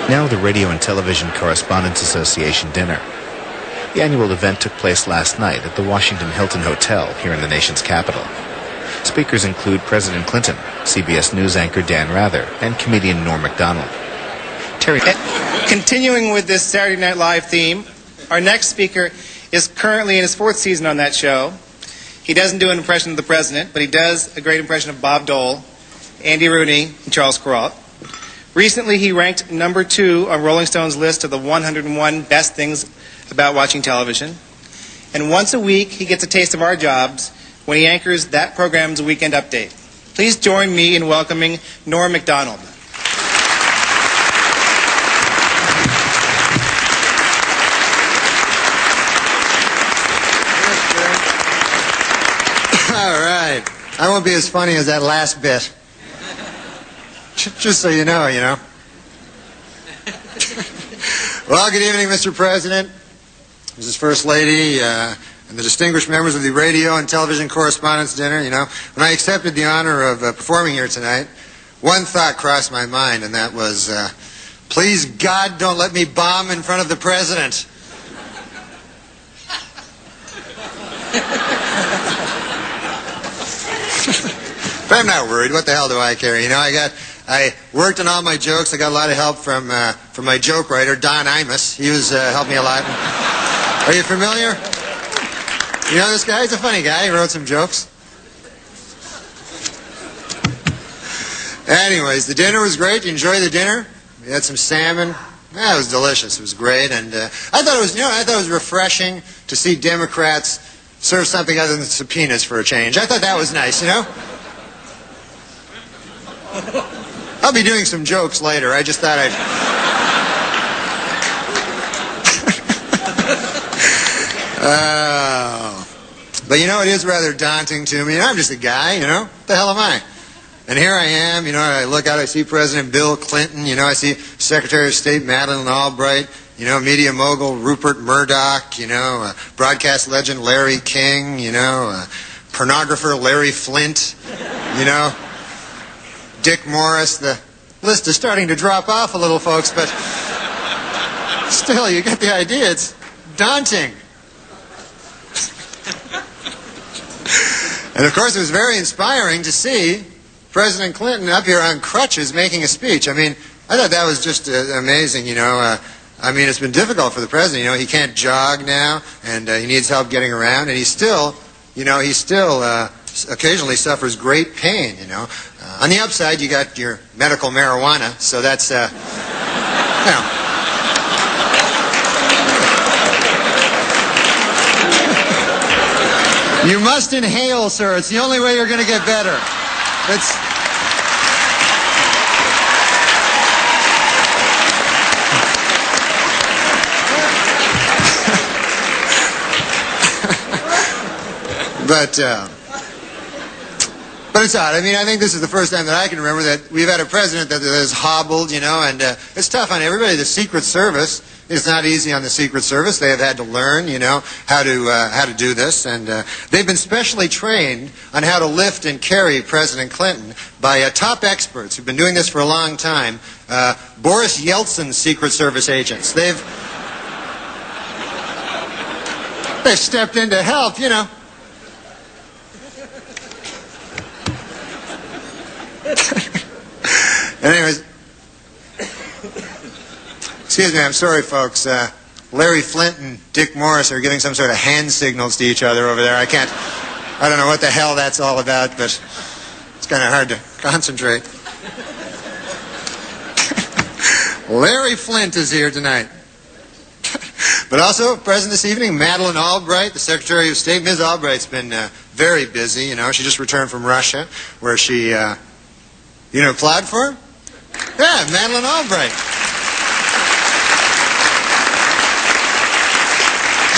Now the Radio and Television Correspondents Association dinner. The annual event took place last night at the Washington Hilton Hotel here in the nation's capital. Speakers include President Clinton, CBS News anchor Dan Rather, and comedian Norm MacDonald. Terry. Continuing with this Saturday Night Live theme, our next speaker is currently in his fourth season on that show. He doesn't do an impression of the president, but he does a great impression of Bob Dole, Andy Rooney, and Charles Kuralt. Recently, he ranked number 2 on Rolling Stone's list of the 101 best things about watching television. And once a week, he gets a taste of our jobs when he anchors that program's Weekend Update. Please join me in welcoming Norm MacDonald. All right. I won't be as funny as that last bit. Just so you know. Well, good evening, Mr. President, Mrs. First Lady, and the distinguished members of the Radio and Television Correspondents' Dinner. When I accepted the honor of performing here tonight, one thought crossed my mind, and that was, please, God, don't let me bomb in front of the President. But I'm not worried. What the hell do I care? I worked on all my jokes. I got a lot of help from my joke writer, Don Imus. He helped me a lot. Are you familiar? You know this guy? He's a funny guy. He wrote some jokes. Anyways, the dinner was great. You enjoyed the dinner? We had some salmon. Yeah, it was delicious. It was great, and I thought it was refreshing to see Democrats serve something other than subpoenas for a change. I thought that was nice. I'll be doing some jokes later. I just thought I'd... But it is rather daunting to me. I'm just a guy, What the hell am I? And here I am, I look out, I see President Bill Clinton, I see Secretary of State Madeleine Albright, media mogul Rupert Murdoch, broadcast legend Larry King, pornographer Larry Flint, Dick Morris. The list is starting to drop off a little, folks, but still, you get the idea. It's daunting. And, of course, it was very inspiring to see President Clinton up here on crutches making a speech. I thought that was just amazing, it's been difficult for the president. He can't jog now, and he needs help getting around, and he still occasionally suffers great pain, On the upside, you got your medical marijuana, so that's, You must inhale, sir. It's the only way you're going to get better. But it's odd. I think this is the first time that I can remember that we've had a president that has hobbled, and it's tough on everybody. The Secret Service, it's not easy on the Secret Service. They have had to learn, how to do this, and they've been specially trained on how to lift and carry President Clinton by top experts who've been doing this for a long time. Boris Yeltsin's Secret Service agents. They've stepped in to help, Anyways, excuse me, I'm sorry, folks. Larry Flint and Dick Morris are giving some sort of hand signals to each other over there. I don't know what the hell that's all about, but it's kind of hard to concentrate. Larry Flint is here tonight. But also, present this evening, Madeleine Albright, the Secretary of State. Ms. Albright's been very busy, She just returned from Russia, where she... applied for her? Yeah, Madeleine Albright.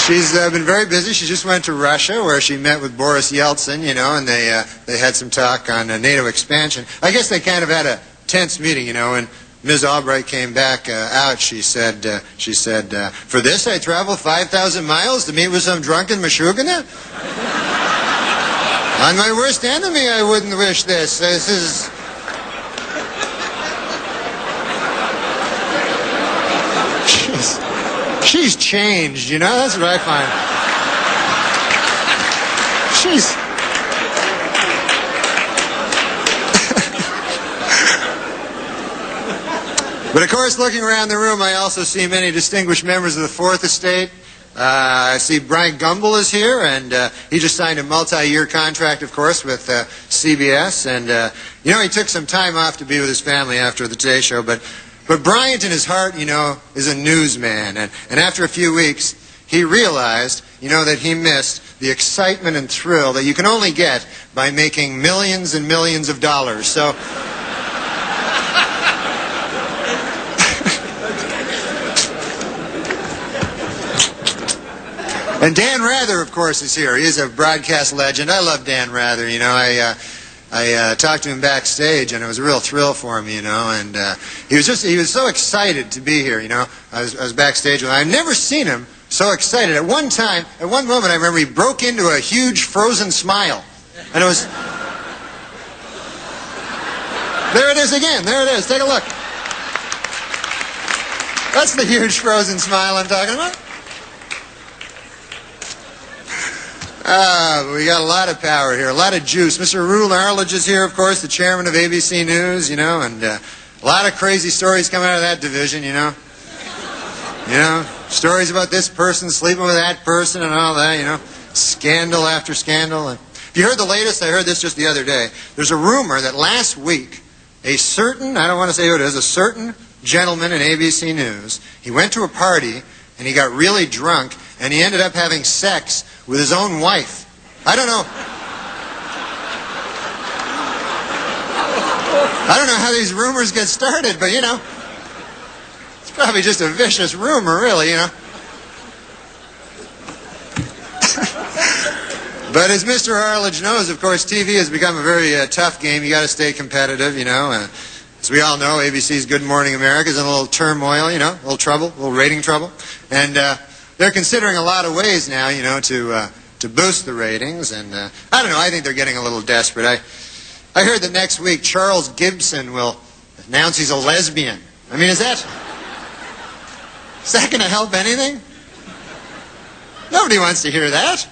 She's been very busy. She just went to Russia, where she met with Boris Yeltsin, and they had some talk on NATO expansion. I guess they kind of had a tense meeting, When Ms. Albright came back out, she said, for this I traveled 5,000 miles to meet with some drunken Mashugana? On my worst enemy, I wouldn't wish this. This is... She's changed, you know? That's what I find. She's... But of course, looking around the room, I also see many distinguished members of the Fourth Estate. I see Brian Gumbel is here, and he just signed a multi-year contract, of course, with CBS. And, you know, he took some time off to be with his family after the Today Show. But Bryant, in his heart, you know, is a newsman. And after a few weeks, he realized, you know, that he missed the excitement and thrill that you can only get by making millions and millions of dollars. So... And Dan Rather, of course, is here. He is a broadcast legend. I love Dan Rather. You know, I talked to him backstage, and it was a real thrill for me. You know, and he was so excited to be here. You know, I was backstage with him. I've never seen him so excited. At one moment, I remember he broke into a huge frozen smile, and it was. There it is again. There it is. Take a look. That's the huge frozen smile I'm talking about. We got a lot of power here, a lot of juice. Mr. Rule Arledge is here, of course, the chairman of ABC News, you know, and a lot of crazy stories coming out of that division, you know. You know, stories about this person sleeping with that person and all that, you know. Scandal after scandal. And if you heard the latest, I heard this just the other day. There's a rumor that last week, a certain, I don't want to say who it is, a certain gentleman in ABC News, he went to a party and he got really drunk and he ended up having sex with his own wife. I don't know how these rumors get started, but you know, it's probably just a vicious rumor, really, you know. But as Mr. Arledge knows, of course, TV has become a very tough game. You got to stay competitive, you know. As we all know, ABC's Good Morning America is in a little turmoil, you know, a little trouble, a little rating trouble, and they're considering a lot of ways now, you know, to boost the ratings, and I don't know, I think they're getting a little desperate. I heard that next week Charles Gibson will announce he's a lesbian. I mean, is that going to help anything? Nobody wants to hear that.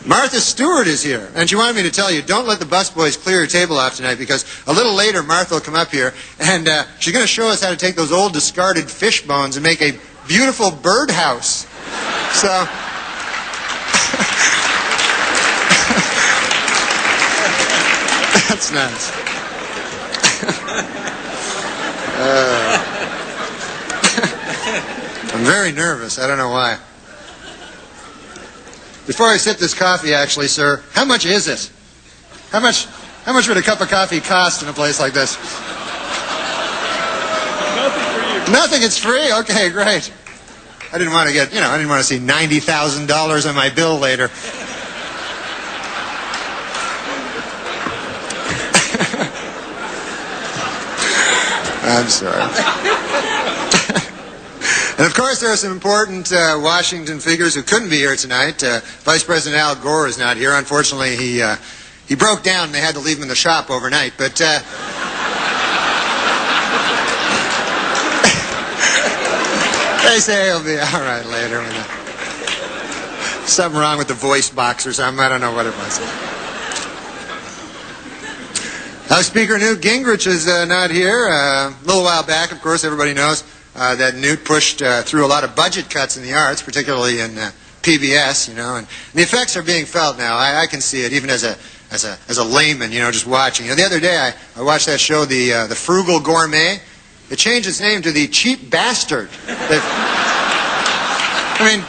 Martha Stewart is here, and she wanted me to tell you, don't let the busboys clear your table off tonight, because a little later Martha will come up here, and she's going to show us how to take those old discarded fish bones and make a beautiful birdhouse. So, that's nice. I'm very nervous. I don't know why. Before I sip this coffee, actually, sir, how much is it? How much would a cup of coffee cost in a place like this? Nothing for you. Nothing, it's free? Okay, great. I didn't want to see $90,000 on my bill later. I'm sorry. And of course, there are some important Washington figures who couldn't be here tonight. Vice President Al Gore is not here. Unfortunately, he broke down and they had to leave him in the shop overnight. But they say he'll be all right later. Something wrong with the voice box or something. I don't know what it was. House Speaker Newt Gingrich is not here. A little while back, of course, everybody knows that Newt pushed through a lot of budget cuts in the arts, particularly in PBS, you know, and the effects are being felt now. I can see it, even as a layman, you know, just watching. You know, the other day I watched that show, the Frugal Gourmet. It changed its name to the Cheap Bastard. I mean,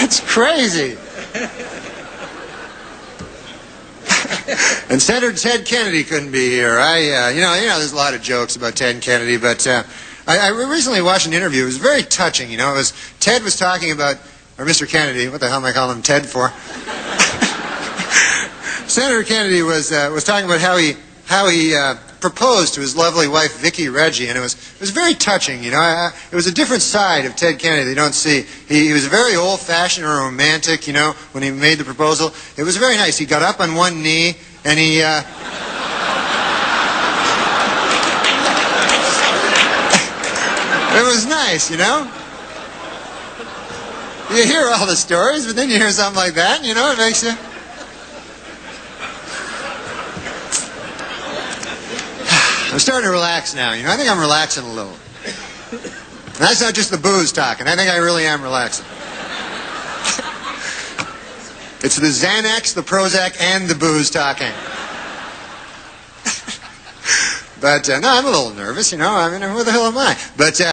it's crazy. And Senator Ted Kennedy couldn't be here. You know, there's a lot of jokes about Ted Kennedy, but I recently watched an interview. It was very touching. You know, Ted was talking about, or Mr. Kennedy. What the hell am I calling him Ted for? Senator Kennedy was talking about how he proposed to his lovely wife Vicki Reggie, and it was very touching. You know, it was a different side of Ted Kennedy that you don't see. He was very old-fashioned or romantic. You know, when he made the proposal, it was very nice. He got up on one knee and he, it was nice, you know? You hear all the stories, but then you hear something like that, and, you know, it makes you... I'm starting to relax now, you know? I think I'm relaxing a little. And that's not just the booze talking. I think I really am relaxing. It's the Xanax, the Prozac, and the booze talking. But, no, I'm a little nervous, you know? I mean, who the hell am I? But,